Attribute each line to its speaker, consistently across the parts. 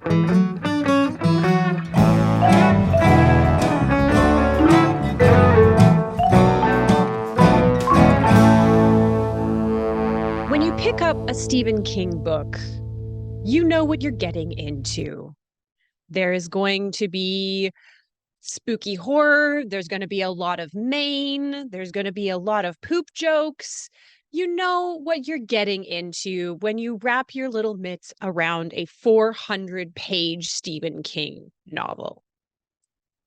Speaker 1: When you pick up a Stephen King book, you know what you're getting into. There is going to be spooky horror. There's going to be a lot of Maine. There's going to be a lot of poop jokes. You know what you're getting into when you wrap your little mitts around a 400-page Stephen King novel.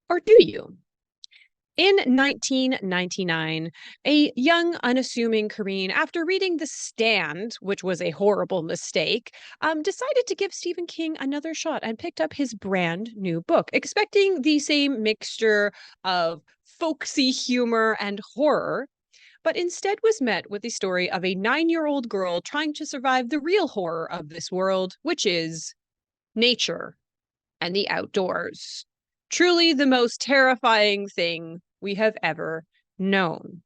Speaker 1: Or do you? In 1999, a young, unassuming Korean, after reading The Stand, which was a horrible mistake, decided to give Stephen King another shot and picked up his brand new book, expecting the same mixture of folksy humor and horror, but instead was met with the story of a 9-year-old girl trying to survive the real horror of this world, which is nature and the outdoors. Truly the most terrifying thing we have ever known.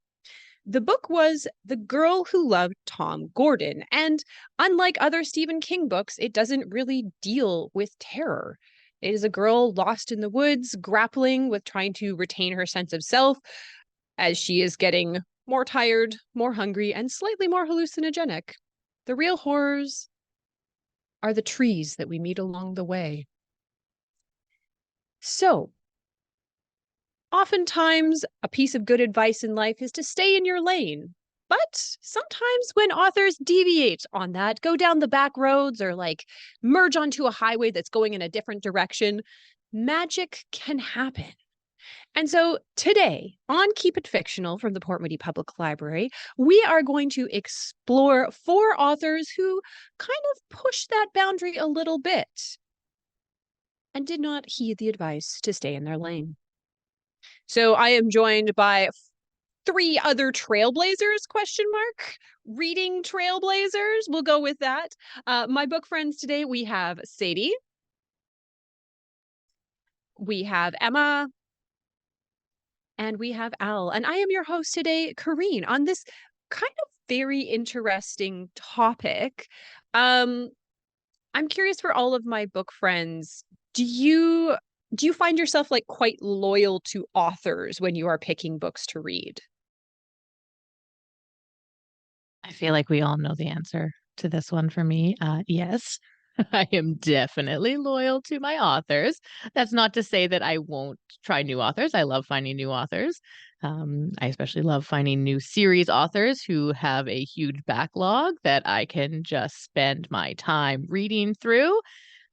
Speaker 1: The book was The Girl Who Loved Tom Gordon, and unlike other Stephen King books, it doesn't really deal with terror. It is a girl lost in the woods, grappling with trying to retain her sense of self as she is getting more tired, more hungry, and slightly more hallucinogenic. The real horrors are the trees that we meet along the way. So, oftentimes, a piece of good advice in life is to stay in your lane. But sometimes when authors deviate on that, go down the back roads or like merge onto a highway that's going in a different direction, magic can happen. And so today on Keep It Fictional from the Port Moody Public Library, we are going to explore 4 authors who kind of pushed that boundary a little bit and did not heed the advice to stay in their lane. So I am joined by 3 other trailblazers, question mark, reading trailblazers. We'll go with that. My book friends today, we have Sadie, we have Emma, and we have Al. And I am your host today, Kareen, on this kind of very interesting topic. I'm curious for all of my book friends, do you find yourself like quite loyal to authors when you are picking books to read?
Speaker 2: I feel like we all know the answer to this one for me. Yes, I am definitely loyal to my authors. That's not to say that I won't try new authors. I love finding new authors. I especially love finding new series authors who have a huge backlog that I can just spend my time reading through.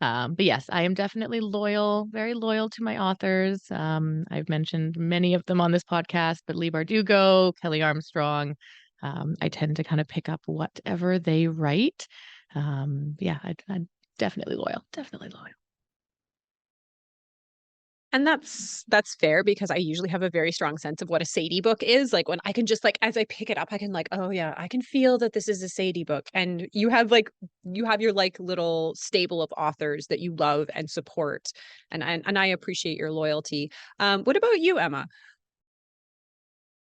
Speaker 2: But yes, I am definitely loyal, very loyal to my authors. I've mentioned many of them on this podcast, but Leigh Bardugo, Kelly Armstrong. I tend to kind of pick up whatever they write. Yeah, I'm definitely loyal, definitely loyal.
Speaker 1: And that's fair because I usually have a very strong sense of what a Sadie book is. Like when I can just like as I pick it up, I can like, oh yeah, I can feel that this is a Sadie book. And you have your like little stable of authors that you love and support. And I appreciate your loyalty. What about you, Emma?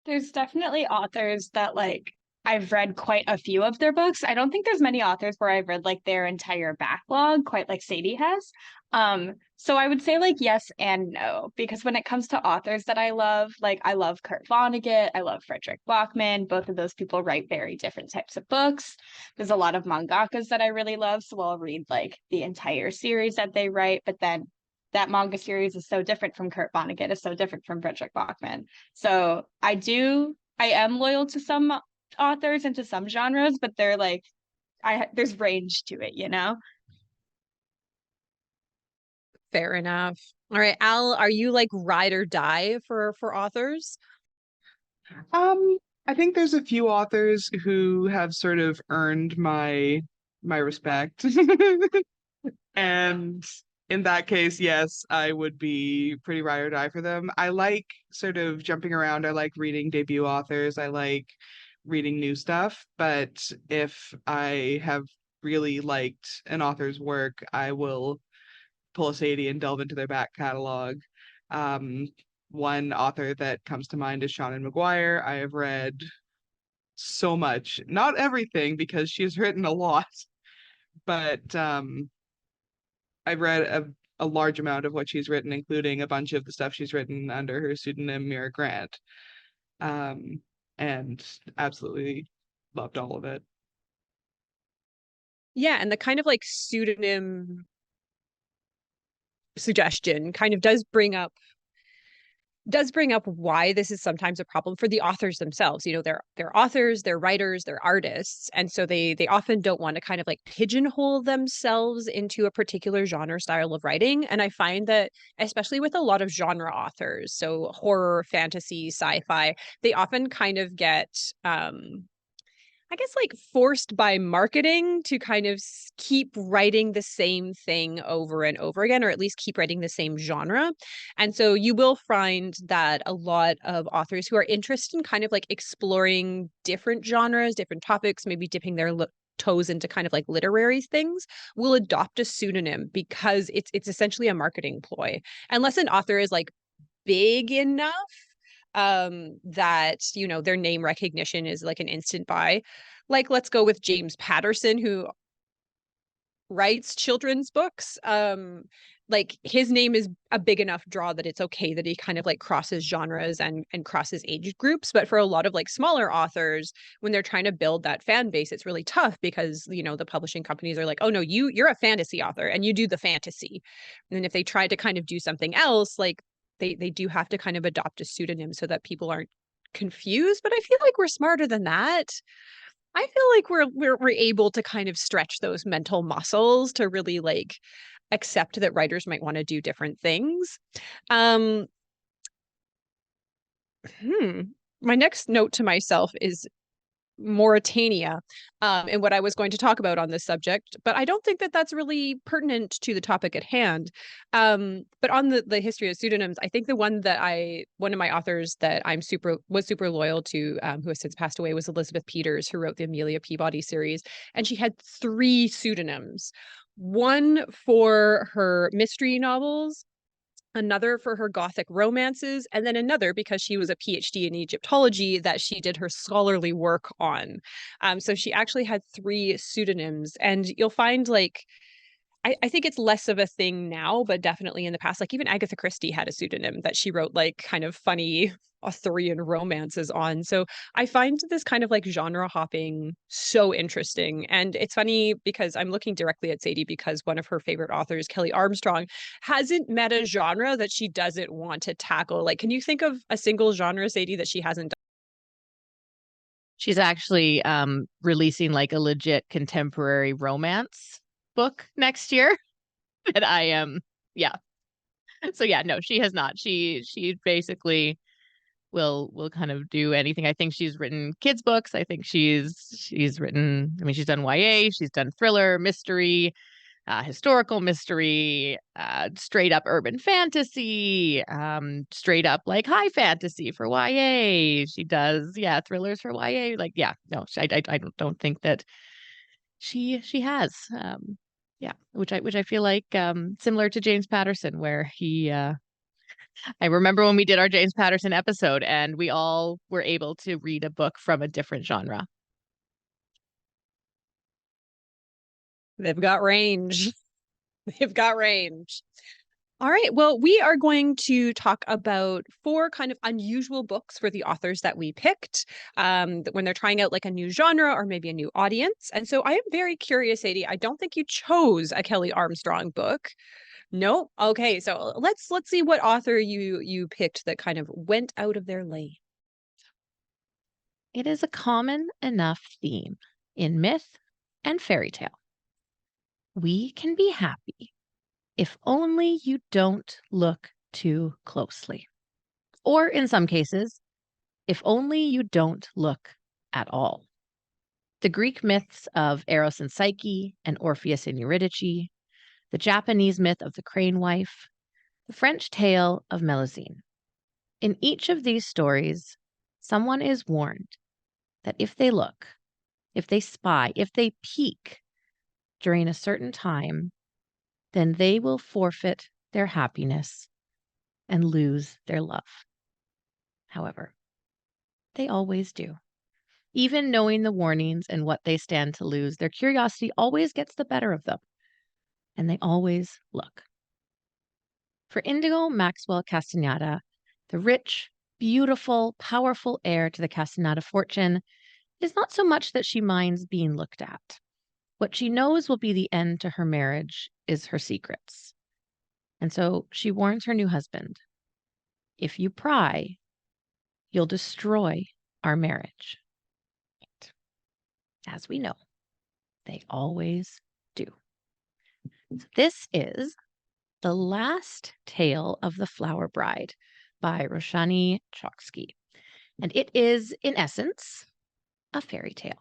Speaker 3: There's definitely authors that like I've read quite a few of their books. I don't think there's many authors where I've read like their entire backlog, quite like Sadie has. So I would say like yes and no, because when it comes to authors that I love, like I love Kurt Vonnegut, I love Frederick Bachman. Both of those people write very different types of books. There's a lot of mangakas that I really love, so I'll read like the entire series that they write, but then that manga series is so different from Kurt Vonnegut, is so different from Frederick Bachman. So I am loyal to some authors and to some genres, but they're like, there's range to it, you know?
Speaker 1: Fair enough. All right, Al, are you like ride or die for authors?
Speaker 4: Um, I think there's a few authors who have sort of earned my respect. And in that case, yes, I would be pretty ride or die for them. I like sort of jumping around. I like reading debut authors. I like reading new stuff. But if I have really liked an author's work, I will pull a Sadie and delve into their back catalog. Um, One author that comes to mind is Shannon McGuire. I have read so much, not everything because she has written a lot, but I've read a large amount of what she's written, including a bunch of the stuff she's written under her pseudonym Mira Grant. And absolutely loved all of it.
Speaker 1: Yeah, and the kind of like pseudonym suggestion kind of does bring up why this is sometimes a problem for the authors themselves. You know, they're authors, they're writers, they're artists, and so they often don't want to kind of like pigeonhole themselves into a particular genre style of writing. And I find that especially with a lot of genre authors, so horror, fantasy, sci-fi, they often kind of get I guess like forced by marketing to kind of keep writing the same thing over and over again, or at least keep writing the same genre. And so you will find that a lot of authors who are interested in kind of like exploring different genres, different topics, maybe dipping their toes into kind of like literary things, will adopt a pseudonym because it's essentially a marketing ploy. Unless an author is like big enough that you know their name recognition is like an instant buy. Like let's go with James Patterson, who writes children's books. Like his name is a big enough draw that it's okay that he kind of like crosses genres and crosses age groups. But for a lot of like smaller authors, when they're trying to build that fan base, it's really tough because you know the publishing companies are like, oh no, you're a fantasy author and you do the fantasy. And if they try to kind of do something else, like they do have to kind of adopt a pseudonym so that people aren't confused. But I feel like we're smarter than that. I feel like we're able to kind of stretch those mental muscles to really like accept that writers might want to do different things. Um, my next note to myself is Mauritania, and what I was going to talk about on this subject, but I don't think that that's really pertinent to the topic at hand. But on the history of pseudonyms, I think one of my authors that was super loyal to, who has since passed away, was Elizabeth Peters, who wrote the Amelia Peabody series, and she had 3 pseudonyms. One for her mystery novels, another for her Gothic romances, and then another because she was a PhD in Egyptology that she did her scholarly work on. So she actually had 3 pseudonyms, and you'll find like I think it's less of a thing now, but definitely in the past, like even Agatha Christie had a pseudonym that she wrote like kind of funny Arthurian romances on. So I find this kind of like genre hopping so interesting. And it's funny because I'm looking directly at Sadie because one of her favorite authors, Kelly Armstrong, hasn't met a genre that she doesn't want to tackle. Like, can you think of a single genre, Sadie, that she hasn't done?
Speaker 2: She's actually releasing like a legit contemporary romance book next year that I am yeah. So yeah, no, she has not. She basically will kind of do anything. I think she's written kids books. I think she's written, I mean, she's done YA, she's done thriller, mystery, historical mystery, straight up urban fantasy, straight up like high fantasy for YA. She does, yeah, thrillers for YA. Like, yeah, no, I don't think that she has. Yeah, which I feel like similar to James Patterson, where he I remember when we did our James Patterson episode and we all were able to read a book from a different genre.
Speaker 1: They've got range. They've got range. All right. Well, we are going to talk about 4 kind of unusual books for the authors that we picked when they're trying out like a new genre or maybe a new audience. And so I am very curious, Sadie. I don't think you chose a Kelly Armstrong book. No. Okay. So let's see what author you picked that kind of went out of their lane.
Speaker 2: It is a common enough theme in myth and fairy tale. We can be happy if only you don't look too closely. Or in some cases, if only you don't look at all. The Greek myths of Eros and Psyche and Orpheus and Eurydice, the Japanese myth of the crane wife, the French tale of Melusine. In each of these stories, someone is warned that if they look, if they spy, if they peek during a certain time, then they will forfeit their happiness and lose their love. However, they always do. Even knowing the warnings and what they stand to lose, their curiosity always gets the better of them. and they always look. For Indigo Maxwell Castaneda, the rich, beautiful, powerful heir to the Castaneda fortune, it is not so much that she minds being looked at. What she knows will be the end to her marriage is her secrets. And so she warns her new husband, if you pry, you'll destroy our marriage. As we know, they always do. So this is The Last Tale of the Flower Bride by Roshani Chokshi. And it is, in essence, a fairy tale.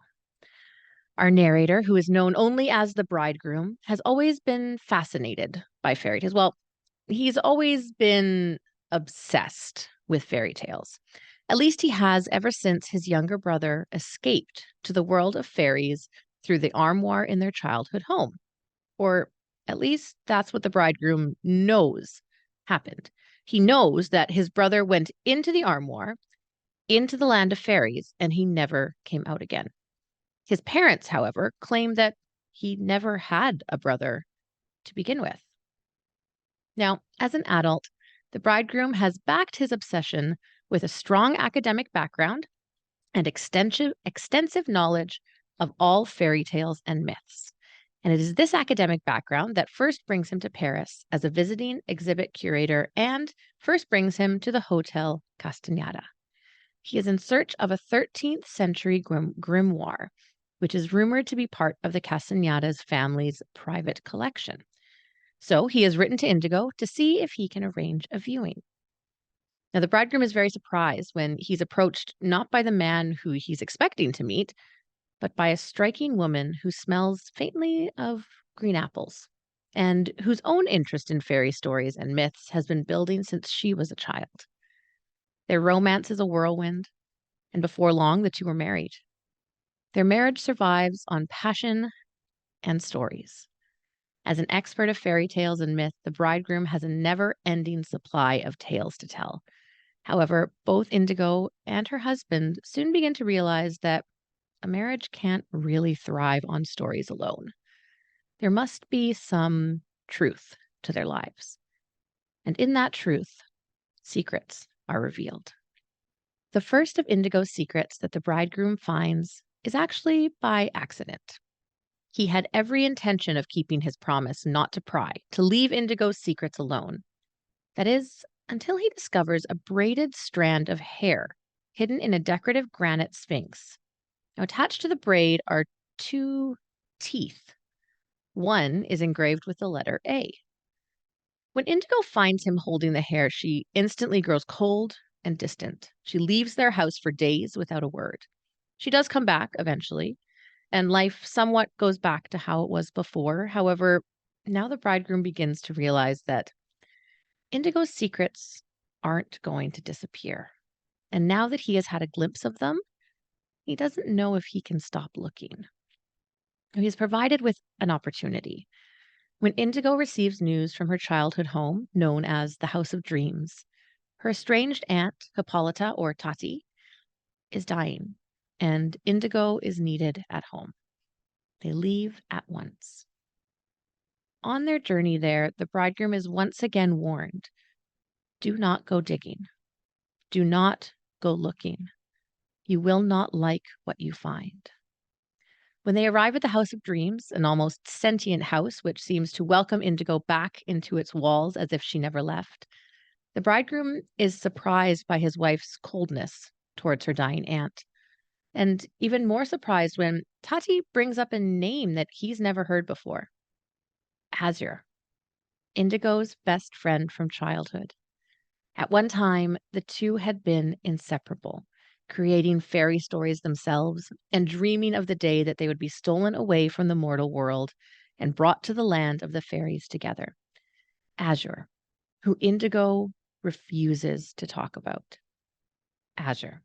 Speaker 2: Our narrator, who is known only as the bridegroom, has always been fascinated by fairy tales. Well, he's always been obsessed with fairy tales. At least he has ever since his younger brother escaped to the world of fairies through the armoire in their childhood home. Or at least that's what the bridegroom knows happened. He knows that his brother went into the armoire, into the land of fairies, and he never came out again. His parents, however, claim that he never had a brother to begin with. Now, as an adult, the bridegroom has backed his obsession with a strong academic background and extensive knowledge of all fairy tales and myths. And it is this academic background that first brings him to Paris as a visiting exhibit curator and first brings him to the Hotel Castaneda. He is in search of a 13th century grimoire, which is rumored to be part of the Castaneda's family's private collection. So he has written to Indigo to see if he can arrange a viewing. Now, the bridegroom is very surprised when he's approached not by the man who he's expecting to meet, but by a striking woman who smells faintly of green apples and whose own interest in fairy stories and myths has been building since she was a child. Their romance is a whirlwind, and before long, the two are married. Their marriage survives on passion and stories. As an expert of fairy tales and myth, the bridegroom has a never-ending supply of tales to tell. However, both Indigo and her husband soon begin to realize that a marriage can't really thrive on stories alone. There must be some truth to their lives. And in that truth, secrets are revealed. The first of Indigo's secrets that the bridegroom finds is actually by accident. He had every intention of keeping his promise not to pry, to leave Indigo's secrets alone. That is, until he discovers a braided strand of hair hidden in a decorative granite sphinx. Now, attached to the braid are two teeth. One is engraved with the letter A. When Indigo finds him holding the hair, she instantly grows cold and distant. She leaves their house for days without a word. She does come back eventually, and life somewhat goes back to how it was before. However, now the bridegroom begins to realize that Indigo's secrets aren't going to disappear. And now that he has had a glimpse of them, he doesn't know if he can stop looking. He's provided with an opportunity. When Indigo receives news from her childhood home, known as the House of Dreams, her estranged aunt, Hippolyta or Tati, is dying, and Indigo is needed at home. They leave at once. On their journey there, the bridegroom is once again warned, do not go digging. Do not go looking. You will not like what you find. When they arrive at the House of Dreams, an almost sentient house which seems to welcome Indigo back into its walls as if she never left, the bridegroom is surprised by his wife's coldness towards her dying aunt, and even more surprised when Tati brings up a name that he's never heard before. Azure, Indigo's best friend from childhood. At one time, the two had been inseparable, creating fairy stories themselves and dreaming of the day that they would be stolen away from the mortal world and brought to the land of the fairies together. Azure, who Indigo refuses to talk about. Azure,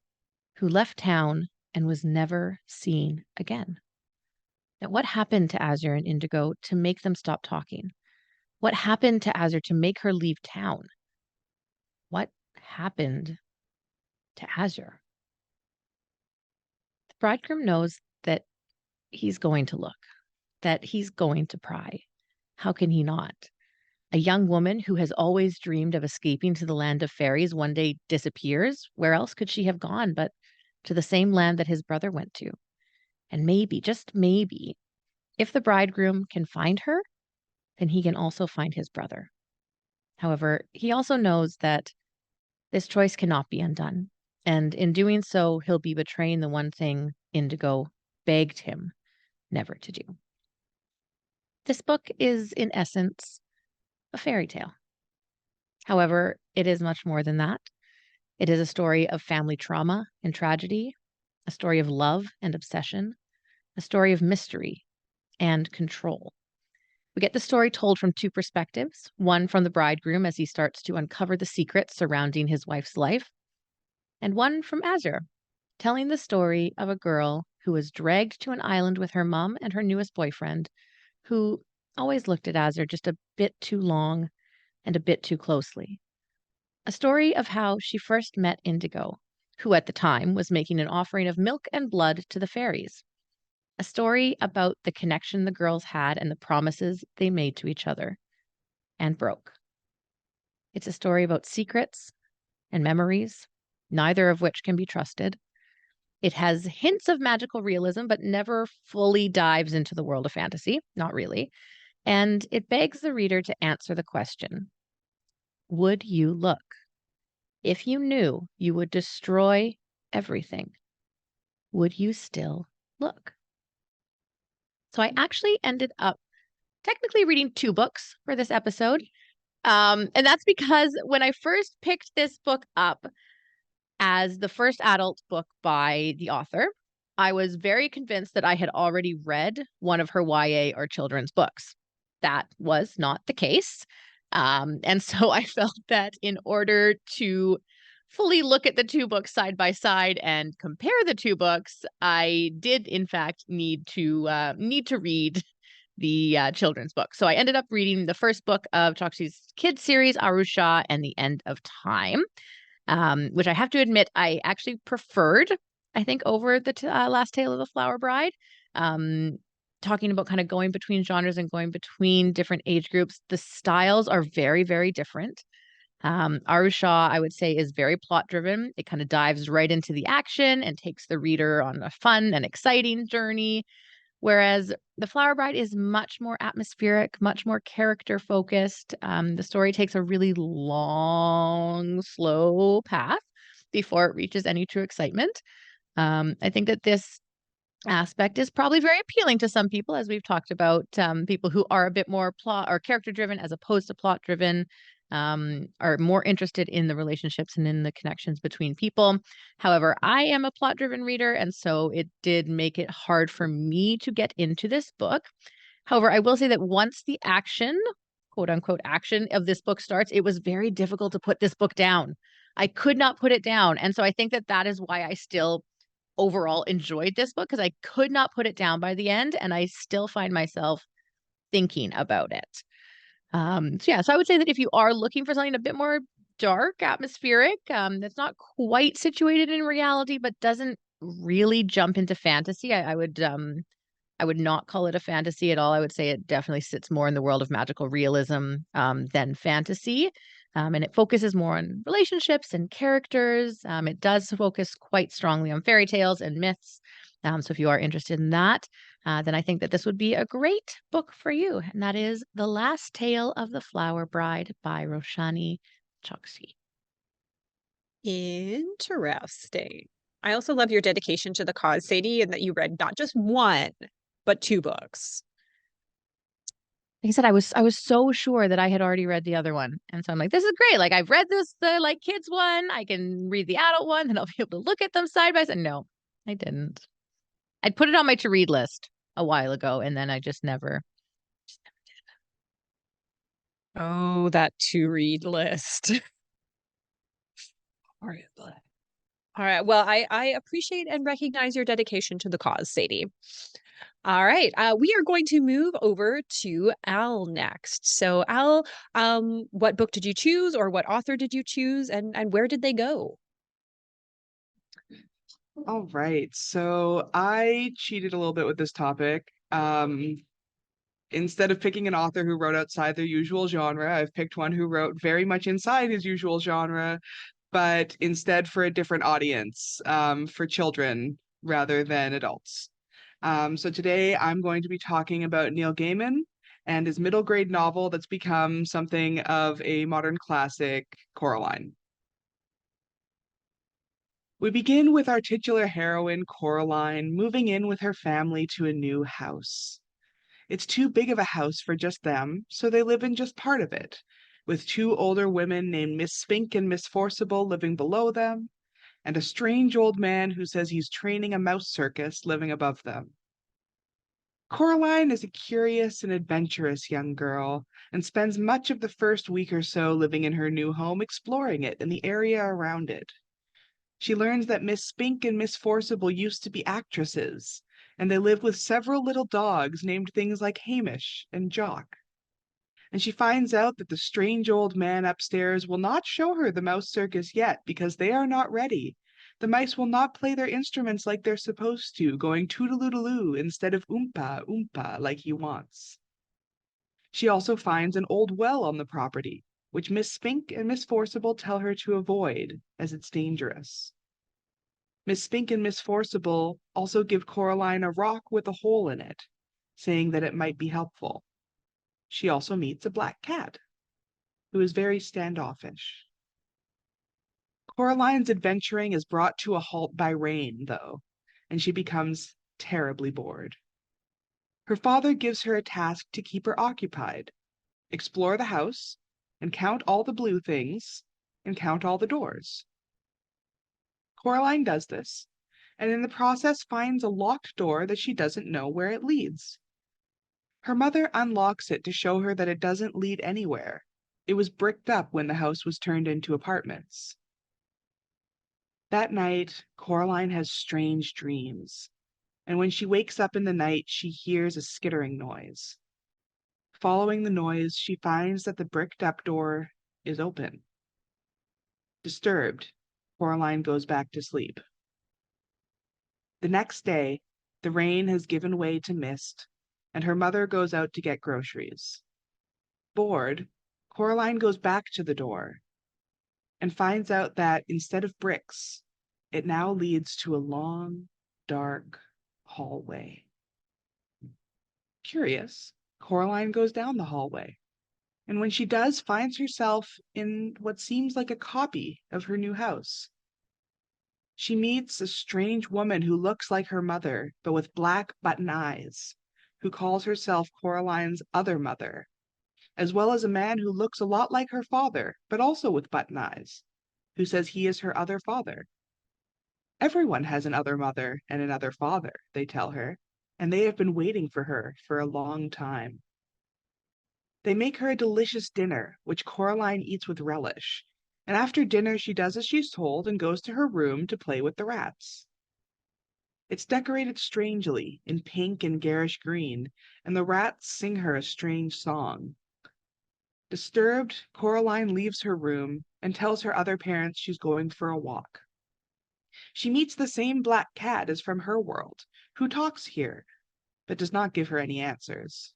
Speaker 2: who left town and was never seen again. Now, what happened to Azure and Indigo to make them stop talking? What happened to Azure to make her leave town? What happened to Azure? The bridegroom knows that he's going to look, that he's going to pry. How can he not? A young woman who has always dreamed of escaping to the land of fairies one day disappears. Where else could she have gone but to the same land that his brother went to? And maybe, just maybe, if the bridegroom can find her, then he can also find his brother. However, he also knows that this choice cannot be undone. And in doing so, he'll be betraying the one thing Indigo begged him never to do. This book is, in essence, a fairy tale. However, it is much more than that. It is a story of family trauma and tragedy, a story of love and obsession, a story of mystery and control. We get the story told from two perspectives, one from the bridegroom as he starts to uncover the secrets surrounding his wife's life, and one from Azure, telling the story of a girl who was dragged to an island with her mom and her newest boyfriend, who always looked at Azure just a bit too long and a bit too closely. A story of how she first met Indigo, who at the time was making an offering of milk and blood to the fairies. A story about the connection the girls had and the promises they made to each other and broke. It's a story about secrets and memories, neither of which can be trusted. It has hints of magical realism, but never fully dives into the world of fantasy, not really. And it begs the reader to answer the question, would you look? If you knew you would destroy everything, would you still look? So I actually ended up technically reading 2 books for this episode. And that's because when I first picked this book up as the first adult book by the author, I was very convinced that I had already read one of her YA or children's books. That was not the case. And so I felt that in order to fully look at the 2 books side by side and compare the 2 books, I did in fact need to read the children's book. So I ended up reading the first book of Choxi's kids series, Arusha and the End of Time, which I have to admit I actually preferred, I think, over the last tale of the Flower Bride. Talking about kind of going between genres and going between different age groups, the styles are very, very different. Arusha, I would say, is very plot driven. It kind of dives right into the action and takes the reader on a fun and exciting journey. Whereas The Flower Bride is much more atmospheric, much more character focused. The story takes a really long, slow path before it reaches any true excitement. I think that this aspect is probably very appealing to some people, as we've talked about, people who are a bit more plot or character driven as opposed to plot driven, are more interested in the relationships and in the connections between people. However, I am a plot driven reader, and so it did make it hard for me to get into this book. However, I will say that once the action, quote unquote, action of this book starts, it was very difficult to put this book down. I could not put it down. And so I think that that is why I still overall enjoyed this book, because I could not put it down by the end, and I still find myself thinking about it. So I would say that if you are looking for something a bit more dark, atmospheric, that's not quite situated in reality, but doesn't really jump into fantasy, I would not call it a fantasy at all. I would say it definitely sits more in the world of magical realism than fantasy. And it focuses more on relationships and characters. It does focus quite strongly on fairy tales and myths. So if you are interested in that, then I think that this would be a great book for you. And that is The Last Tale of the Flower Bride by Roshani Choksi.
Speaker 1: Interesting. I also love your dedication to the cause, Sadie, and that you read not just one, but 2 books.
Speaker 2: Like I said, I was so sure that I had already read the other one. And so I'm like, this is great. Like I've read the kids one, I can read the adult one, and I'll be able to look at them side by side. No, I didn't. I'd put it on my to read list a while ago, and then I just never did.
Speaker 1: Oh, that to read list. Horrible. All right. Well, I appreciate and recognize your dedication to the cause, Sadie. All right. We are going to move over to Al next. So Al, what book did you choose, or what author did you choose, and where did they go?
Speaker 4: All right. So I cheated a little bit with this topic. Instead of picking an author who wrote outside their usual genre, I've picked one who wrote very much inside his usual genre, but instead for a different audience, for children rather than adults. So today I'm going to be talking about Neil Gaiman and his middle grade novel that's become something of a modern classic, Coraline. We begin with our titular heroine, Coraline, moving in with her family to a new house. It's too big of a house for just them, so they live in just part of it, with two older women named Miss Spink and Miss Forcible living below them, and a strange old man who says he's training a mouse circus living above them. Coraline is a curious and adventurous young girl, and spends much of the first week or so living in her new home exploring it and the area around it. She learns that Miss Spink and Miss Forcible used to be actresses, and they live with several little dogs named things like Hamish and Jock. And she finds out that the strange old man upstairs will not show her the mouse circus yet because they are not ready. The mice will not play their instruments like they're supposed to, going toodaloo instead of oompa oompa like he wants. She also finds an old well on the property, which Miss Spink and Miss Forcible tell her to avoid, as it's dangerous. Miss Spink and Miss Forcible also give Coraline a rock with a hole in it, saying that it might be helpful. She also meets a black cat, who is very standoffish. Coraline's adventuring is brought to a halt by rain, though, and she becomes terribly bored. Her father gives her a task to keep her occupied: explore the house, and count all the blue things, and count all the doors. Coraline does this, and in the process finds a locked door that she doesn't know where it leads. Her mother unlocks it to show her that it doesn't lead anywhere. It was bricked up when the house was turned into apartments. That night, Coraline has strange dreams, and when she wakes up in the night, she hears a skittering noise. Following the noise, she finds that the bricked-up door is open. Disturbed, Coraline goes back to sleep. The next day, the rain has given way to mist, and her mother goes out to get groceries. Bored, Coraline goes back to the door and finds out that instead of bricks, it now leads to a long, dark hallway. Curious, Coraline goes down the hallway, and when she does, finds herself in what seems like a copy of her new house. She meets a strange woman who looks like her mother, but with black button eyes, who calls herself Coraline's other mother, as well as a man who looks a lot like her father, but also with button eyes, who says he is her other father. Everyone has an other mother and an other father, they tell her, and they have been waiting for her for a long time. They make her a delicious dinner, which Coraline eats with relish, and after dinner she does as she's told and goes to her room to play with the rats. It's decorated strangely in pink and garish green, and the rats sing her a strange song. Disturbed, Coraline leaves her room and tells her other parents she's going for a walk. She meets the same black cat as from her world, who talks here, but does not give her any answers.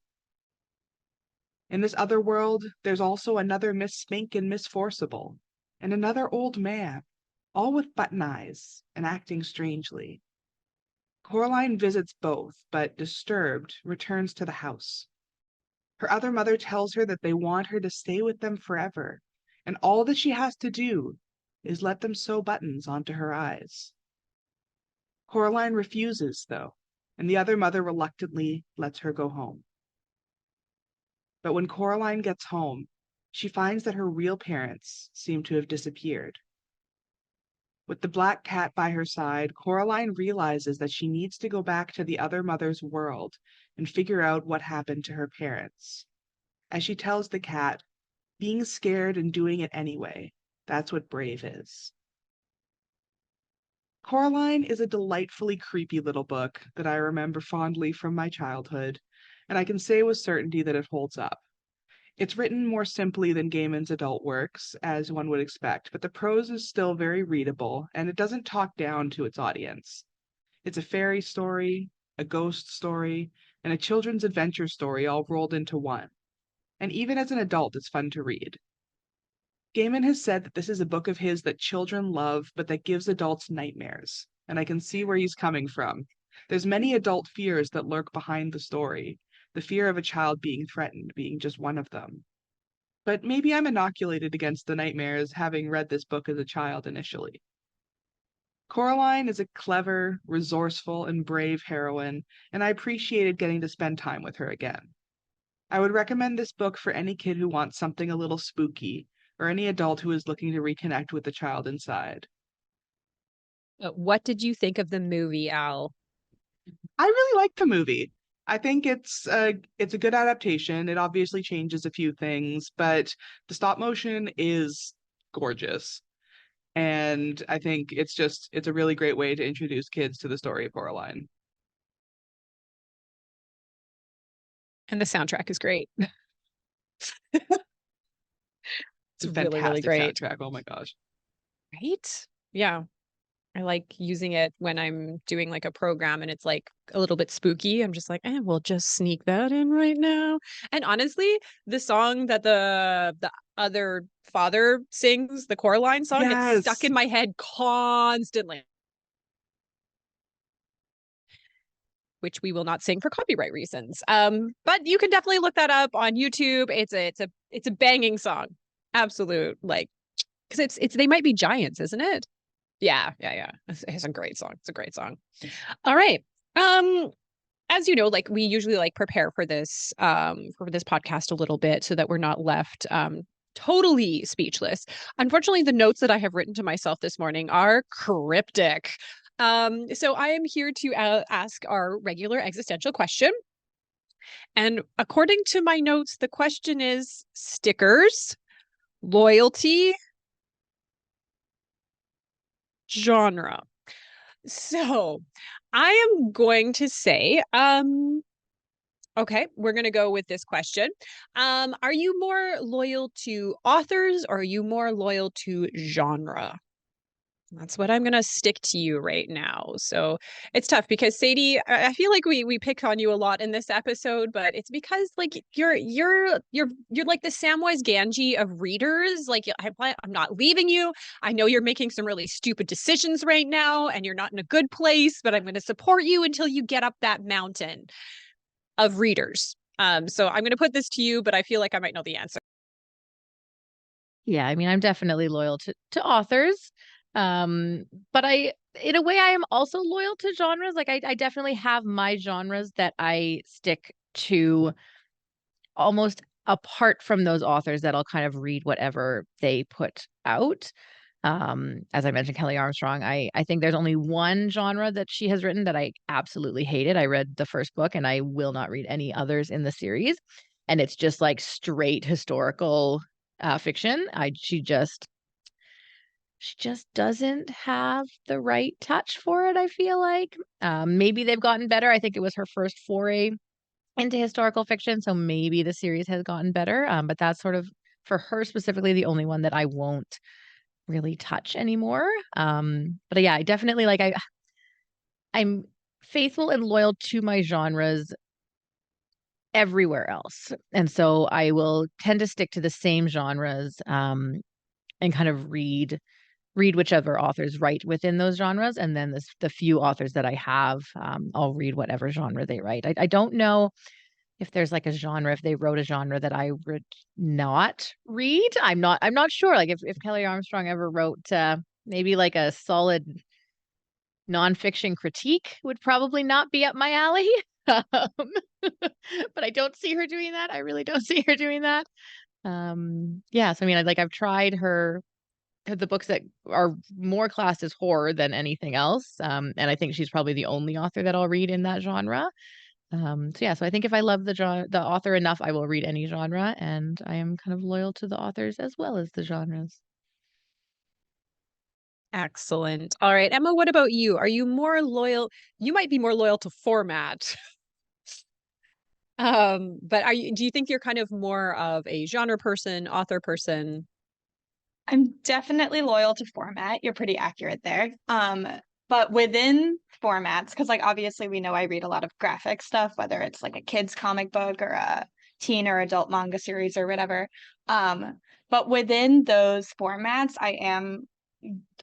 Speaker 4: In this other world, there's also another Miss Spink and Miss Forcible, and another old man, all with button eyes and acting strangely. Coraline visits both, but disturbed, returns to the house. Her other mother tells her that they want her to stay with them forever, and all that she has to do is let them sew buttons onto her eyes. Coraline refuses, though, and the other mother reluctantly lets her go home. But when Coraline gets home, she finds that her real parents seem to have disappeared. With the black cat by her side, Coraline realizes that she needs to go back to the other mother's world and figure out what happened to her parents. As she tells the cat, being scared and doing it anyway, that's what brave is. Coraline is a delightfully creepy little book that I remember fondly from my childhood, and I can say with certainty that it holds up. It's written more simply than Gaiman's adult works, as one would expect, but the prose is still very readable, and it doesn't talk down to its audience. It's a fairy story, a ghost story, and a children's adventure story all rolled into one. And even as an adult, it's fun to read. Gaiman has said that this is a book of his that children love, but that gives adults nightmares. And I can see where he's coming from. There's many adult fears that lurk behind the story, the fear of a child being threatened being just one of them. But maybe I'm inoculated against the nightmares having read this book as a child initially. Coraline is a clever, resourceful, and brave heroine, and I appreciated getting to spend time with her again. I would recommend this book for any kid who wants something a little spooky, or any adult who is looking to reconnect with the child inside.
Speaker 1: What did you think of the movie, Al?
Speaker 4: I really like the movie. I think it's a good adaptation. It obviously changes a few things, but the stop motion is gorgeous. And I think it's a really great way to introduce kids to the story of Coraline.
Speaker 1: And the soundtrack is great.
Speaker 4: It's a
Speaker 1: really, really
Speaker 4: fantastic
Speaker 1: great.
Speaker 4: soundtrack. Oh my gosh.
Speaker 1: Right? Yeah. I like using it when I'm doing like a program and it's like a little bit spooky. I'm just like, we'll just sneak that in right now. And honestly, the song that the other father sings, the Coraline song, it's stuck
Speaker 4: Yes.
Speaker 1: in my head constantly. Which we will not sing for copyright reasons. But you can definitely look that up on YouTube. It's a banging song. Absolute, like, because it's they might be giants, isn't it? Yeah. It's a great song. It's a great song. All right. As you know, like we usually like prepare for this podcast a little bit so that we're not left totally speechless. Unfortunately, the notes that I have written to myself this morning are cryptic. So I am here to ask our regular existential question. And according to my notes, the question is stickers, loyalty, genre. So I am going to say, okay, we're going to go with this question. Are you more loyal to authors or are you more loyal to genre? That's what I'm gonna stick to you right now. So it's tough because Sadie, I feel like we pick on you a lot in this episode, but it's because like you're like the Samwise Gamgee of readers. Like I'm not leaving you. I know you're making some really stupid decisions right now, and you're not in a good place, but I'm going to support you until you get up that mountain of readers. So I'm going to put this to you, but I feel like I might know the answer.
Speaker 2: Yeah, I mean, I'm definitely loyal to authors. But in a way, I am also loyal to genres. Like I definitely have my genres that I stick to almost apart from those authors that I'll kind of read whatever they put out. As I mentioned, Kelly Armstrong, I think there's only one genre that she has written that I absolutely hated. I read the first book and I will not read any others in the series. And it's just like straight historical fiction. She just doesn't have the right touch for it, I feel like. Maybe they've gotten better. I think it was her first foray into historical fiction, so maybe the series has gotten better. But that's sort of, for her specifically, the only one that I won't really touch anymore. But yeah, I definitely I'm faithful and loyal to my genres everywhere else. And so I will tend to stick to the same genres and kind of read whichever authors write within those genres. And then the few authors that I have, I'll read whatever genre they write. I don't know if there's like a genre, if they wrote a genre that I would not read. I'm not sure. Like if Kelly Armstrong ever wrote maybe like a solid nonfiction critique, would probably not be up my alley. But I don't see her doing that. I really don't see her doing that. Yeah. So I mean, I've tried the books that are more classed as horror than anything else. And I think she's probably the only author that I'll read in that genre. So yeah, so I think if I love the author enough, I will read any genre, and I am kind of loyal to the authors as well as the genres.
Speaker 1: Excellent. All right, Emma, what about you? Are you more loyal? You might be more loyal to format. But do you think you're kind of more of a genre person, author person?
Speaker 3: I'm definitely loyal to format. You're pretty accurate there. But within formats, because like obviously we know I read a lot of graphic stuff, whether it's like a kid's comic book or a teen or adult manga series or whatever. But within those formats,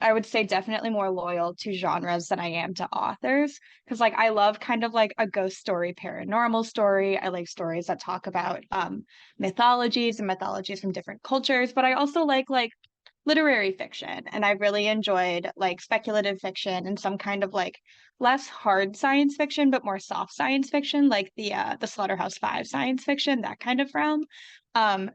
Speaker 3: I would say definitely more loyal to genres than I am to authors. Because like I love kind of like a ghost story, paranormal story. I like stories that talk about mythologies and mythologies from different cultures. But I also like literary fiction. And I really enjoyed like speculative fiction and some kind of like less hard science fiction, but more soft science fiction, like the Slaughterhouse-Five science fiction, that kind of realm. Um,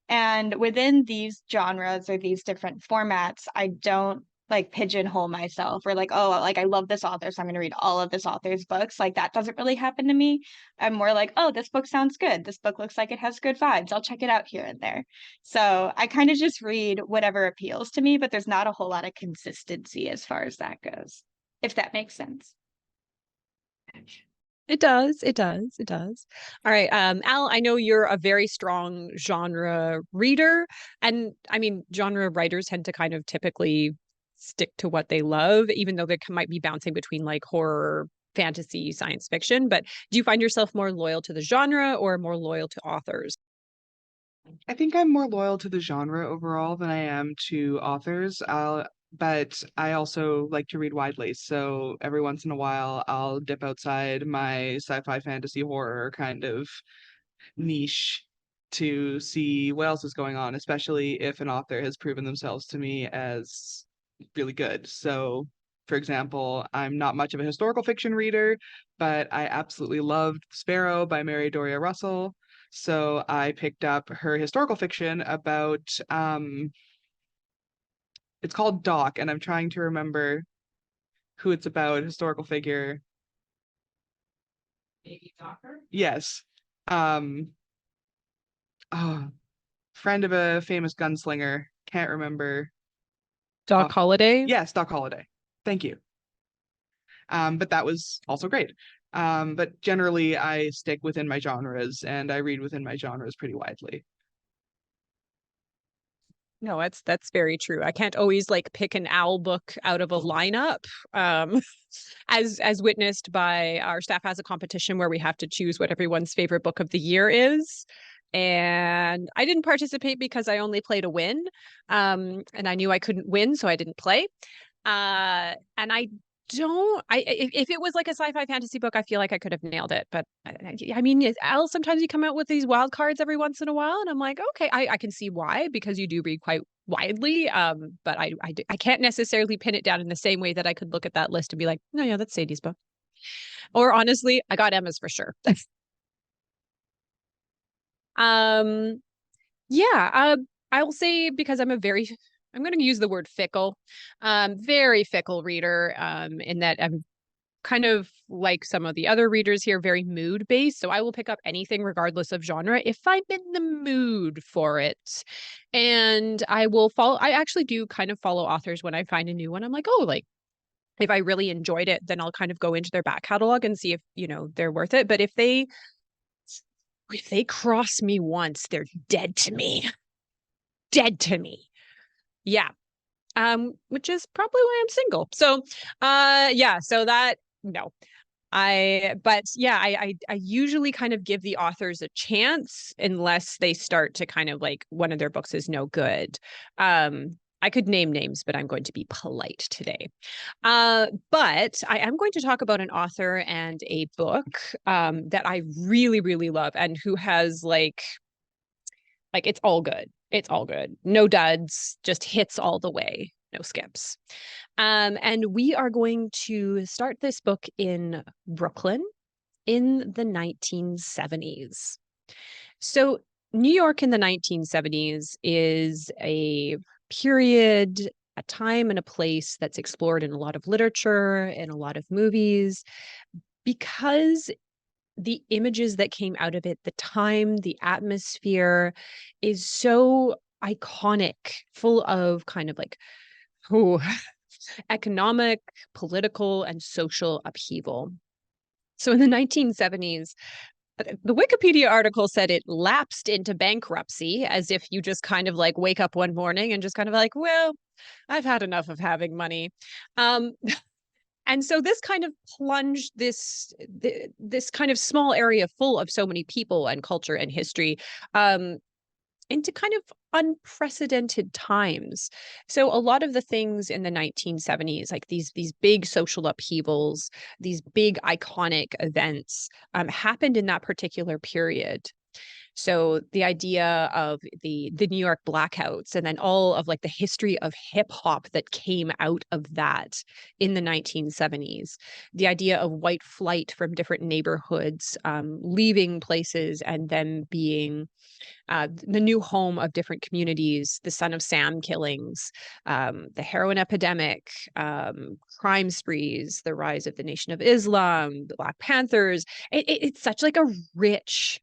Speaker 3: and within these genres or these different formats, I don't like pigeonhole myself or like, oh, like I love this author, so I'm going to read all of this author's books. Like that doesn't really happen to me. I'm more like, oh, this book sounds good. This book looks like it has good vibes. I'll check it out here and there. So I kind of just read whatever appeals to me, but there's not a whole lot of consistency as far as that goes, if that makes sense.
Speaker 1: It does. It does. It does. All right. Al, I know you're a very strong genre reader. And I mean, genre writers tend to kind of typically stick to what they love, even though they might be bouncing between like horror, fantasy, science fiction. But do you find yourself more loyal to the genre or more loyal to authors?
Speaker 4: I think I'm more loyal to the genre overall than I am to authors. But I also like to read widely. So every once in a while, I'll dip outside my sci-fi fantasy horror kind of niche to see what else is going on, especially if an author has proven themselves to me as really good. So, for example, I'm not much of a historical fiction reader, but I absolutely loved Sparrow by Mary Doria Russell. So I picked up her historical fiction about it's called Doc, and I'm trying to remember who it's about, historical figure.
Speaker 2: Baby Docker?
Speaker 4: Yes. Um oh, friend of a famous gunslinger. Can't remember.
Speaker 1: Doc
Speaker 4: Oh,
Speaker 1: Holliday?
Speaker 4: yes, Doc Holliday. Thank you. But that was also great. But generally I stick within my genres and I read within my genres pretty widely.
Speaker 1: No, that's very true. I can't always like pick an owl book out of a lineup. Um, as witnessed by our staff has a competition where we have to choose what everyone's favorite book of the year is. And I didn't participate because I only play to win. And I knew I couldn't win, so I didn't play. And I don't I if it was like a sci-fi fantasy book, I feel like I could have nailed it. But I mean, Al, sometimes you come out with these wild cards every once in a while, and I'm like, okay, I can see why, because you do read quite widely. But I can't necessarily pin it down in the same way that I could look at that list and be like, no, yeah, that's Sadie's book. Or honestly, I got Emma's for sure. um, yeah, I will say, because I'm going to use the word fickle, very fickle reader, in that I'm kind of like some of the other readers here, very mood based. So I will pick up anything regardless of genre if I'm in the mood for it. And I actually do kind of follow authors when I find a new one. I'm like, oh, like if I really enjoyed it, then I'll kind of go into their back catalog and see if, they're worth it. But if they cross me once, they're dead to me. Dead to me. Yeah. Which is probably why I'm single. So, yeah, so that, no. But yeah, I usually kind of give the authors a chance unless they start to kind of like one of their books is no good. I could name names, but I'm going to be polite today. But I am going to talk about an author and a book that I really, really love and who has like it's all good. It's all good. No duds, just hits all the way, no skips. And we are going to start this book in Brooklyn in the 1970s. So, New York in the 1970s is a period, a time, and a place that's explored in a lot of literature and a lot of movies because the images that came out of it, the time, the atmosphere is so iconic, full of kind of like, oh, economic, political, and social upheaval. So in the 1970s, the Wikipedia article said it lapsed into bankruptcy, as if you just kind of like wake up one morning and just kind of like, well, I've had enough of having money. And so this kind of plunged this kind of small area full of so many people and culture and history um, into kind of unprecedented times. So a lot of the things in the 1970s, like these big social upheavals, these big iconic events, happened in that particular period. So the idea of the New York blackouts, and then all of like the history of hip hop that came out of that in the 1970s, the idea of white flight from different neighborhoods, leaving places and then being the new home of different communities, the Son of Sam killings, the heroin epidemic, crime sprees, the rise of the Nation of Islam, the Black Panthers. It's such like a rich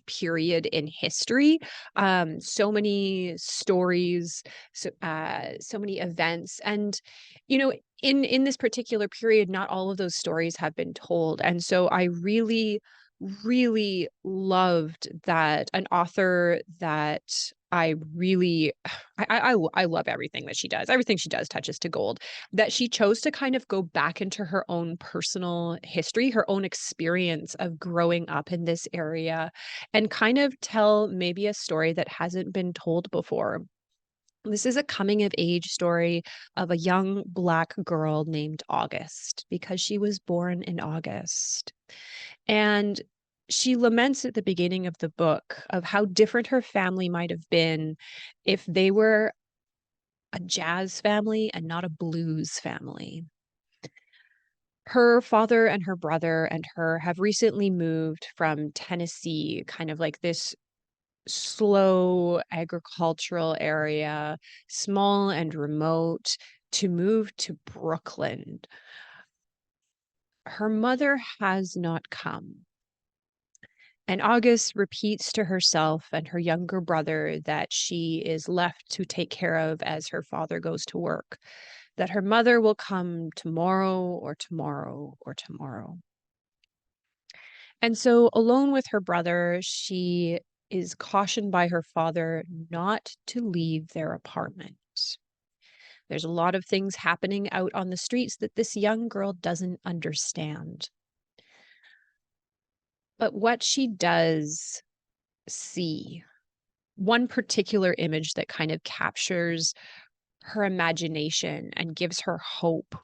Speaker 1: period in history. So many stories, so many events, and you know, in this particular period, not all of those stories have been told, and so I really loved that an author that I really I love everything that she does. Everything she does touches to gold. That she chose to kind of go back into her own personal history, her own experience of growing up in this area, and kind of tell maybe a story that hasn't been told before. This is a coming of age story of a young Black girl named August because she was born in August. And she laments at the beginning of the book of how different her family might have been if they were a jazz family and not a blues family. Her father and her brother and her have recently moved from Tennessee, kind of like this slow agricultural area, small and remote, to move to Brooklyn. Her mother has not come. And August repeats to herself and her younger brother that she is left to take care of as her father goes to work, that her mother will come tomorrow or tomorrow or tomorrow. And so, alone with her brother, she is cautioned by her father not to leave their apartment. There's a lot of things happening out on the streets that this young girl doesn't understand. But what she does see, one particular image that kind of captures her imagination and gives her hope,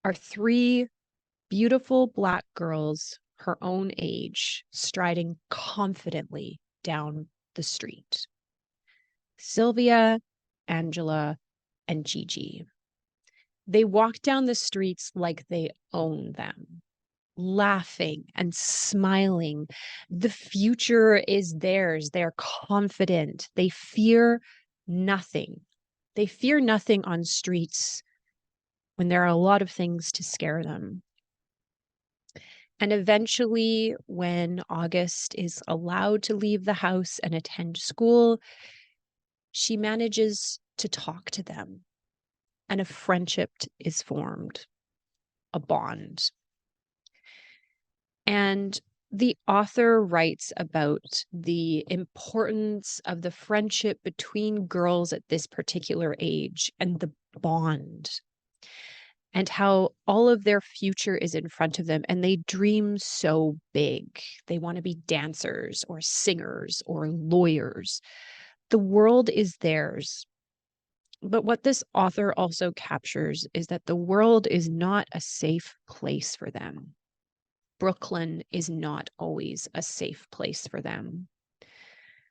Speaker 1: are three beautiful Black girls her own age striding confidently down the street. Sylvia, Angela, and Gigi. They walk down the streets like they own them, laughing and smiling. The future is theirs. They're confident. They fear nothing. They fear nothing on streets when there are a lot of things to scare them. And eventually, when August is allowed to leave the house and attend school, she manages to talk to them, and a friendship is formed, a bond. And the author writes about the importance of the friendship between girls at this particular age and the bond, and how all of their future is in front of them and they dream so big. They want to be dancers or singers or lawyers. The world is theirs. But what this author also captures is that the world is not a safe place for them. Brooklyn is not always a safe place for them.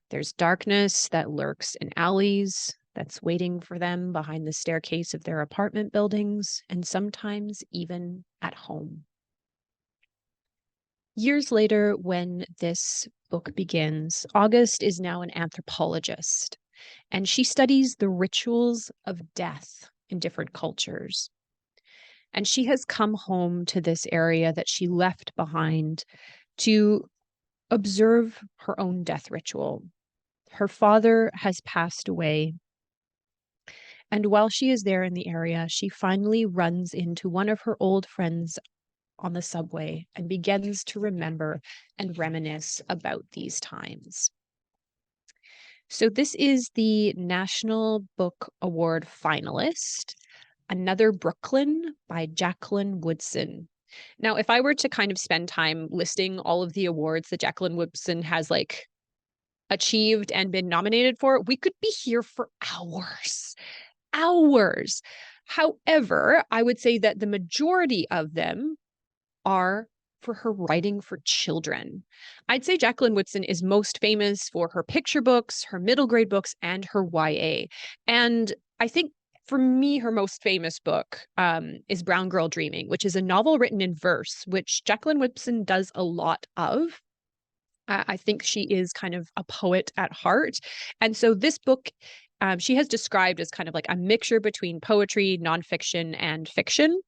Speaker 1: There's darkness that lurks in alleys, that's waiting for them behind the staircase of their apartment buildings, and sometimes even at home. Years later, when this book begins, August is now an anthropologist, and she studies the rituals of death in different cultures. And she has come home to this area that she left behind to observe her own death ritual. Her father has passed away. And while she is there in the area, she finally runs into one of her old friends on the subway and begins to remember and reminisce about these times. So this is the National Book Award finalist, Another Brooklyn by Jacqueline Woodson. Now, if I were to kind of spend time listing all of the awards that Jacqueline Woodson has like achieved and been nominated for, we could be here for hours. Hours. However, I would say that the majority of them are for her writing for children. I'd say Jacqueline Woodson is most famous for her picture books, her middle grade books, and her YA. And I think for me, her most famous book is Brown Girl Dreaming, which is a novel written in verse, which Jacqueline Woodson does a lot of. I think she is kind of a poet at heart. And so this book, she has described as kind of like a mixture between poetry, nonfiction, and fiction.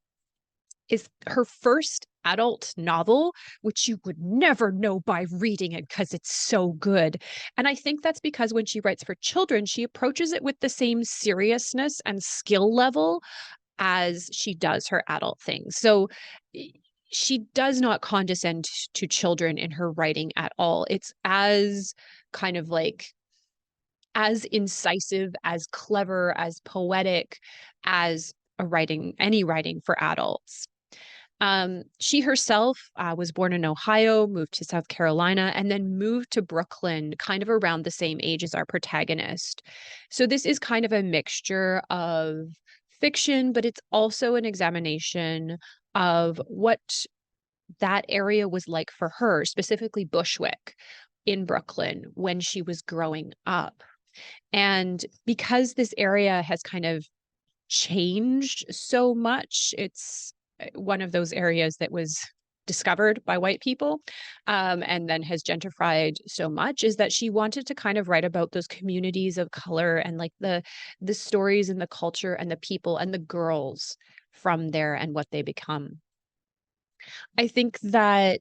Speaker 1: Is her first adult novel, which you would never know by reading it because it's so good. And I think that's because when she writes for children, she approaches it with the same seriousness and skill level as she does her adult things. So she does not condescend to children in her writing at all. It's as kind of like as incisive, as clever, as poetic as any writing for adults. She herself was born in Ohio, moved to South Carolina, and then moved to Brooklyn kind of around the same age as our protagonist. So this is kind of a mixture of fiction, but it's also an examination of what that area was like for her, specifically Bushwick in Brooklyn when she was growing up. And because this area has kind of changed so much, it's one of those areas that was discovered by white people and then has gentrified so much, is that she wanted to kind of write about those communities of color and like the stories and the culture and the people and the girls from there and what they become. I think that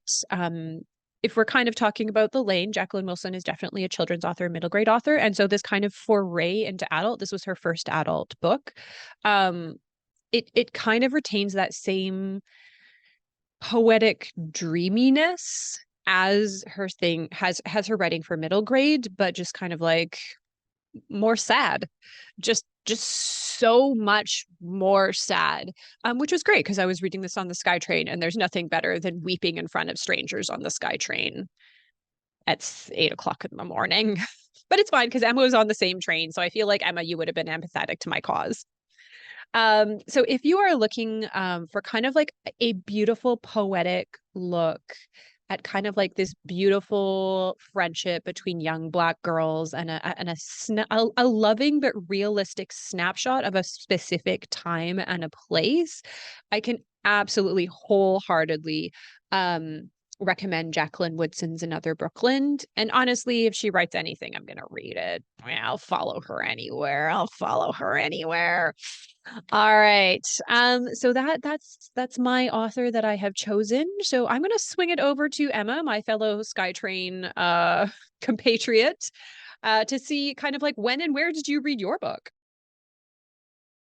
Speaker 1: if we're kind of talking about the lane, Jacqueline Wilson is definitely a children's author, middle grade author. And so this kind of foray into adult, this was her first adult book. It kind of retains that same poetic dreaminess as her thing has her writing for middle grade, but just kind of like more sad, just so much more sad, which was great because I was reading this on the SkyTrain, and there's nothing better than weeping in front of strangers on the SkyTrain at 8 o'clock in the morning. But it's fine because Emma was on the same train, so I feel like Emma, you would have been empathetic to my cause. So if you are looking for kind of like a beautiful poetic look at kind of like this beautiful friendship between young Black girls and a loving but realistic snapshot of a specific time and a place, I can absolutely wholeheartedly recommend Jacqueline Woodson's Another Brooklyn. And honestly, if she writes anything, I'm going to read it. I'll follow her anywhere. I'll follow her anywhere. All right. So that's my author that I have chosen. So I'm going to swing it over to Emma, my fellow SkyTrain compatriot, to see kind of like when and where did you read your book?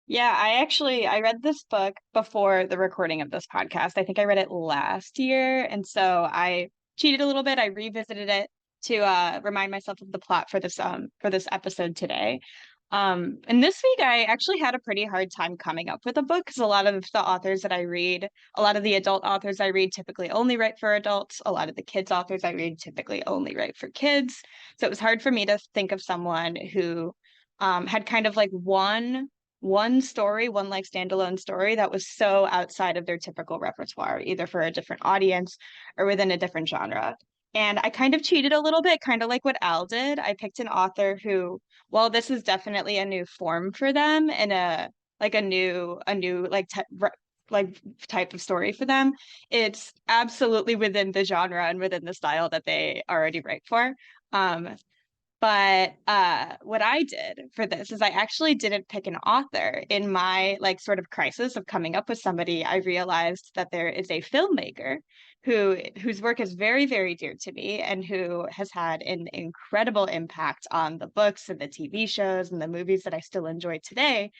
Speaker 3: Yeah, I read this book before the recording of this podcast. I think I read it last year, and so I cheated a little bit. I revisited it to remind myself of the plot for this episode today. And this week I actually had a pretty hard time coming up with a book because a lot of the authors that I read, a lot of the adult authors I read typically only write for adults. A lot of the kids authors I read typically only write for kids. So it was hard for me to think of someone who had kind of like one story, one like standalone story that was so outside of their typical repertoire, either for a different audience or within a different genre. And I kind of cheated a little bit, kind of like what Al did. I picked an author who, while this is definitely a new form for them and a new like type of story for them, it's absolutely within the genre and within the style that they already write for. But what I did for this is I actually didn't pick an author. In my like sort of crisis of coming up with somebody, I realized that there is a filmmaker whose work is very, very dear to me and who has had an incredible impact on the books and the TV shows and the movies that I still enjoy today.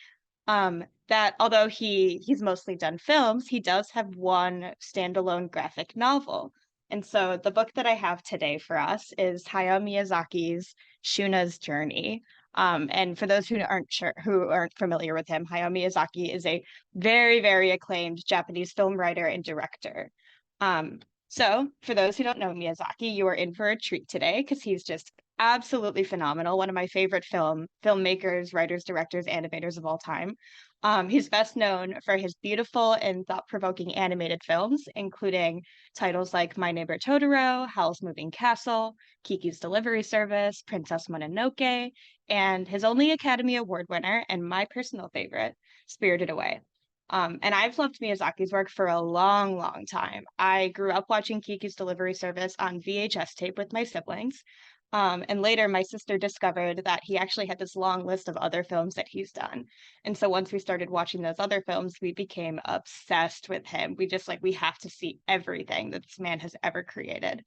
Speaker 3: That although he's mostly done films, he does have one standalone graphic novel. And so the book that I have today for us is Hayao Miyazaki's Shuna's Journey. And for those who aren't familiar with him, Hayao Miyazaki is a very, very acclaimed Japanese film writer and director. So for those who don't know Miyazaki, you are in for a treat today because he's just absolutely phenomenal. One of my favorite filmmakers, writers, directors, animators of all time. He's best known for his beautiful and thought-provoking animated films, including titles like My Neighbor Totoro, Howl's Moving Castle, Kiki's Delivery Service, Princess Mononoke, and his only Academy Award winner and my personal favorite, Spirited Away. And I've loved Miyazaki's work for a long, long time. I grew up watching Kiki's Delivery Service on VHS tape with my siblings. And later, my sister discovered that he actually had this long list of other films that he's done. And so once we started watching those other films, we became obsessed with him. We have to see everything that this man has ever created.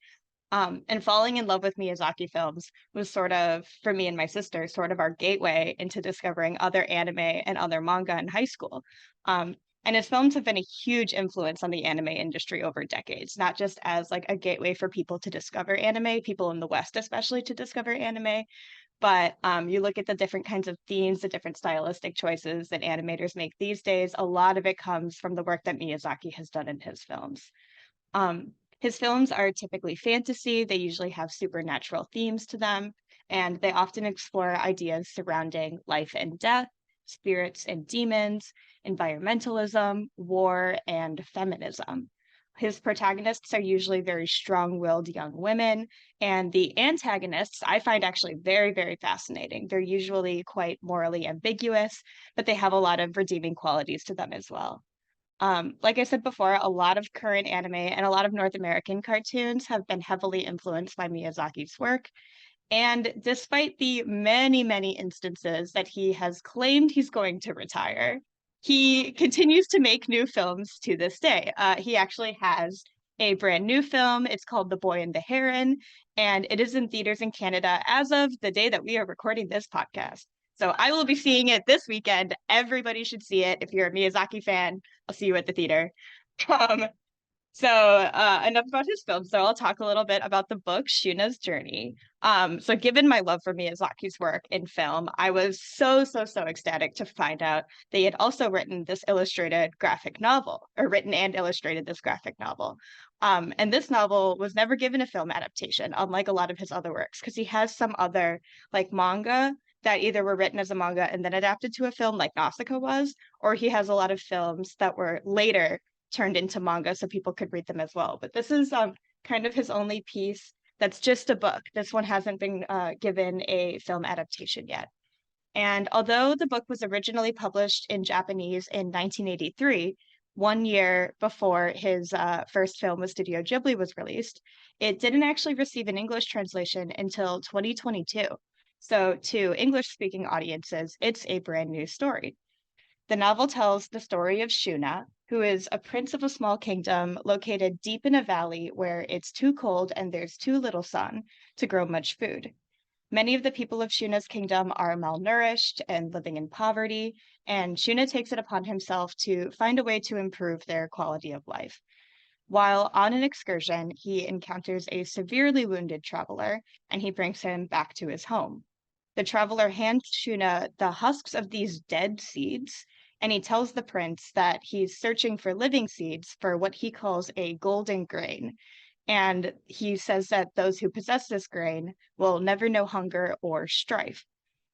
Speaker 3: And falling in love with Miyazaki films was sort of, for me and my sister, sort of our gateway into discovering other anime and other manga in high school. And his films have been a huge influence on the anime industry over decades, not just as like a gateway for people to discover anime, people in the West especially to discover anime, but you look at the different kinds of themes, the different stylistic choices that animators make these days, a lot of it comes from the work that Miyazaki has done in his films. His films are typically fantasy. They usually have supernatural themes to them, and they often explore ideas surrounding life and death, spirits and demons, environmentalism, war, and feminism. His protagonists are usually very strong-willed young women, and the antagonists I find actually very, very fascinating. They're usually quite morally ambiguous, but they have a lot of redeeming qualities to them as well. Like I said before, a lot of current anime and a lot of North American cartoons have been heavily influenced by Miyazaki's work. And despite the many, many instances that he has claimed he's going to retire, he continues to make new films to this day. He actually has a brand new film. It's called The Boy and the Heron, and it is in theaters in Canada as of the day that we are recording this podcast. So I will be seeing it this weekend. Everybody should see it. If you're a Miyazaki fan, I'll see you at the theater. Um, enough about his film. So I'll talk a little bit about the book Shuna's Journey. So given my love for Miyazaki's work in film, I was so ecstatic to find out they had also written this illustrated graphic novel, or written and illustrated this graphic novel. And this novel was never given a film adaptation, unlike a lot of his other works, because he has some other like manga that either were written as a manga and then adapted to a film like Nausicaa was, or he has a lot of films that were later turned into manga so people could read them as well. But this is kind of his only piece that's just a book. This one hasn't been given a film adaptation yet. And although the book was originally published in Japanese in 1983, 1 year before his first film with Studio Ghibli was released, it didn't actually receive an English translation until 2022. So to English-speaking audiences, it's a brand new story. The novel tells the story of Shuna, who is a prince of a small kingdom located deep in a valley where it's too cold and there's too little sun to grow much food. Many of the people of Shuna's kingdom are malnourished and living in poverty, and Shuna takes it upon himself to find a way to improve their quality of life. While on an excursion, he encounters a severely wounded traveler, and he brings him back to his home. The traveler hands Shuna the husks of these dead seeds, and he tells the prince that he's searching for living seeds for what he calls a golden grain. And he says that those who possess this grain will never know hunger or strife.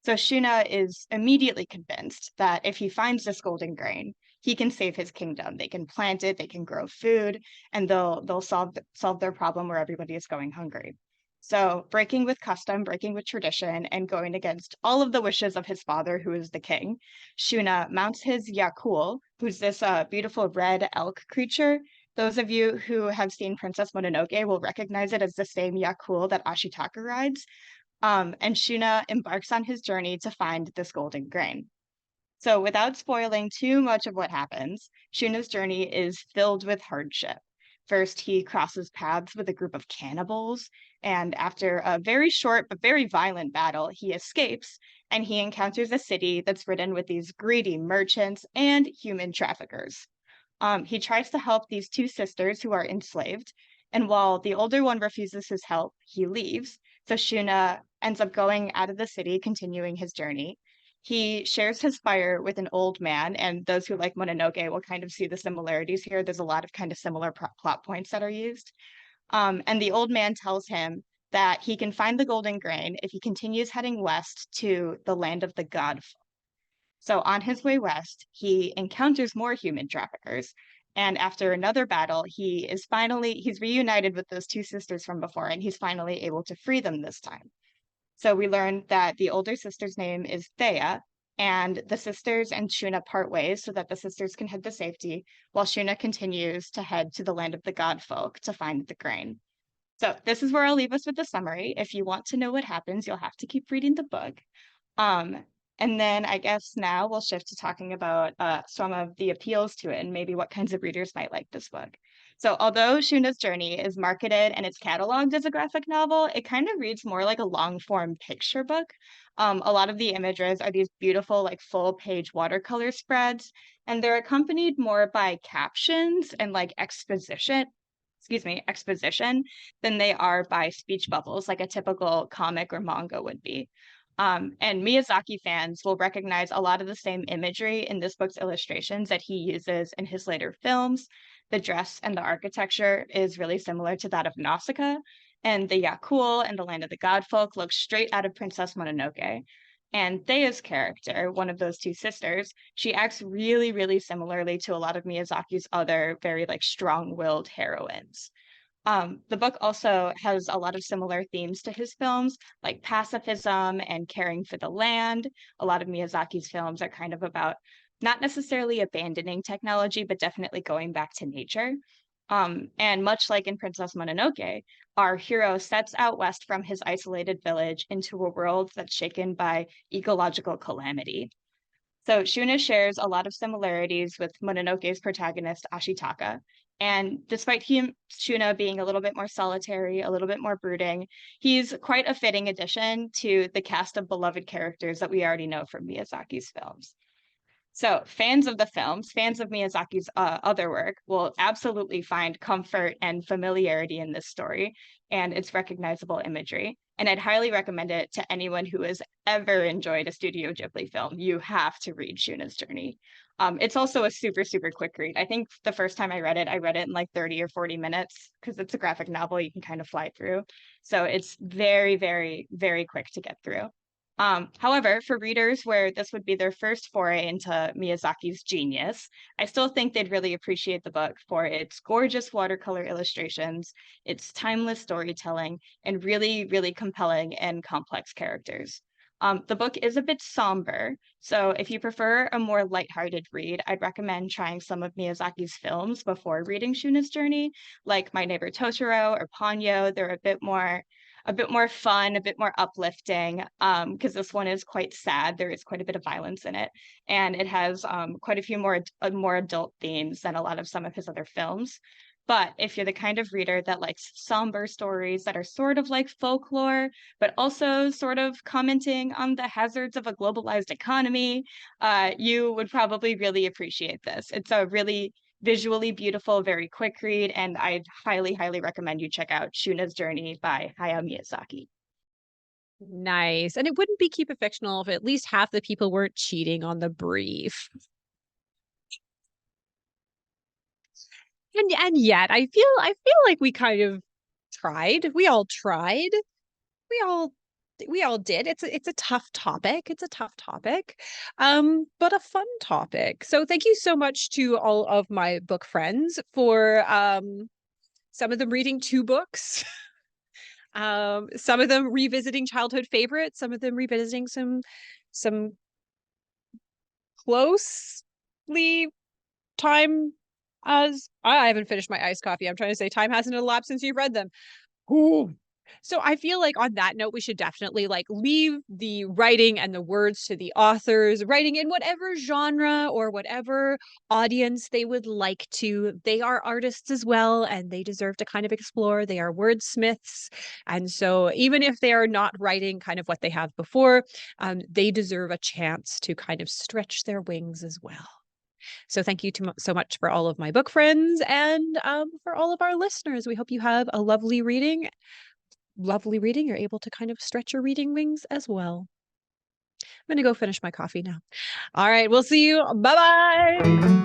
Speaker 3: So Shuna is immediately convinced that if he finds this golden grain, he can save his kingdom. They can plant it, they can grow food, and they'll solve their problem where everybody is going hungry. So breaking with custom, breaking with tradition, and going against all of the wishes of his father, who is the king, Shuna mounts his Yakul, who's this beautiful red elk creature. Those of you who have seen Princess Mononoke will recognize it as the same Yakul that Ashitaka rides. And Shuna embarks on his journey to find this golden grain. So without spoiling too much of what happens, Shuna's journey is filled with hardship. First, he crosses paths with a group of cannibals, and after a very short but very violent battle, he escapes, and he encounters a city that's ridden with these greedy merchants and human traffickers. He tries to help these two sisters who are enslaved, and while the older one refuses his help, he leaves. So Shuna ends up going out of the city, continuing his journey. He shares his fire with an old man, and those who like Mononoke will kind of see the similarities here. There's a lot of kind of similar plot points that are used. And the old man tells him that he can find the golden grain if he continues heading west to the land of the god. So on his way west, he encounters more human traffickers. And after another battle, he's reunited with those two sisters from before, and he's finally able to free them this time. So we learned that the older sister's name is Thea, and the sisters and Shuna part ways so that the sisters can head to safety, while Shuna continues to head to the land of the god folk to find the grain. So this is where I'll leave us with the summary. If you want to know what happens, you'll have to keep reading the book. And then I guess now we'll shift to talking about some of the appeals to it and maybe what kinds of readers might like this book. So although Shuna's Journey is marketed and it's cataloged as a graphic novel, it kind of reads more like a long form picture book. A lot of the images are these beautiful like full page watercolor spreads, and they're accompanied more by captions and like exposition than they are by speech bubbles like a typical comic or manga would be. And Miyazaki fans will recognize a lot of the same imagery in this book's illustrations that he uses in his later films. The dress and the architecture is really similar to that of Nausicaa, and the Yakul and the Land of the Godfolk look straight out of Princess Mononoke. And Thea's character, one of those two sisters, she acts really, really similarly to a lot of Miyazaki's other very like strong-willed heroines. The book also has a lot of similar themes to his films, like pacifism and caring for the land. A lot of Miyazaki's films are kind of about not necessarily abandoning technology, but definitely going back to nature. And much like in Princess Mononoke, our hero sets out west from his isolated village into a world that's shaken by ecological calamity. So Shuna shares a lot of similarities with Mononoke's protagonist, Ashitaka. And despite Shuna being a little bit more solitary, a little bit more brooding, he's quite a fitting addition to the cast of beloved characters that we already know from Miyazaki's films. So fans of the films, fans of Miyazaki's other work will absolutely find comfort and familiarity in this story and its recognizable imagery. And I'd highly recommend it to anyone who has ever enjoyed a Studio Ghibli film. You have to read Shuna's Journey. It's also a super, super quick read. I think the first time I read it in like 30 or 40 minutes because it's a graphic novel you can kind of fly through. So it's very, very, very quick to get through. However, for readers where this would be their first foray into Miyazaki's genius, I still think they'd really appreciate the book for its gorgeous watercolor illustrations, its timeless storytelling, and really, really compelling and complex characters. The book is a bit somber, so if you prefer a more lighthearted read, I'd recommend trying some of Miyazaki's films before reading Shuna's Journey, like My Neighbor Totoro or Ponyo. They're a bit more fun, a bit more uplifting, because this one is quite sad. There is quite a bit of violence in it, and it has quite a few more adult themes than a lot of some of his other films. But if you're the kind of reader that likes somber stories that are sort of like folklore, but also sort of commenting on the hazards of a globalized economy, you would probably really appreciate this. It's a really visually beautiful, very quick read, and I'd highly, highly recommend you check out Shuna's Journey by Hayao Miyazaki.
Speaker 1: Nice. And it wouldn't be Keep It Fictional if at least half the people weren't cheating on the brief. And yet I feel like we kind of tried. We all tried. We all did. It's a tough topic. It's a tough topic. But a fun topic. So thank you so much to all of my book friends for some of them reading 2 books. Some of them revisiting childhood favorites, some of them revisiting some closely time as I haven't finished my iced coffee. I'm trying to say time hasn't elapsed since you've read them. Ooh. So I feel like on that note, we should definitely like leave the writing and the words to the authors, writing in whatever genre or whatever audience they would like to. They are artists as well, and they deserve to kind of explore. They are wordsmiths. And so even if they are not writing kind of what they have before, they deserve a chance to kind of stretch their wings as well. So thank you so much for all of my book friends and for all of our listeners. We hope you have a lovely reading lovely reading, you're able to kind of stretch your reading wings as well. I'm going to go finish my coffee now. All right, we'll see you. Bye-bye.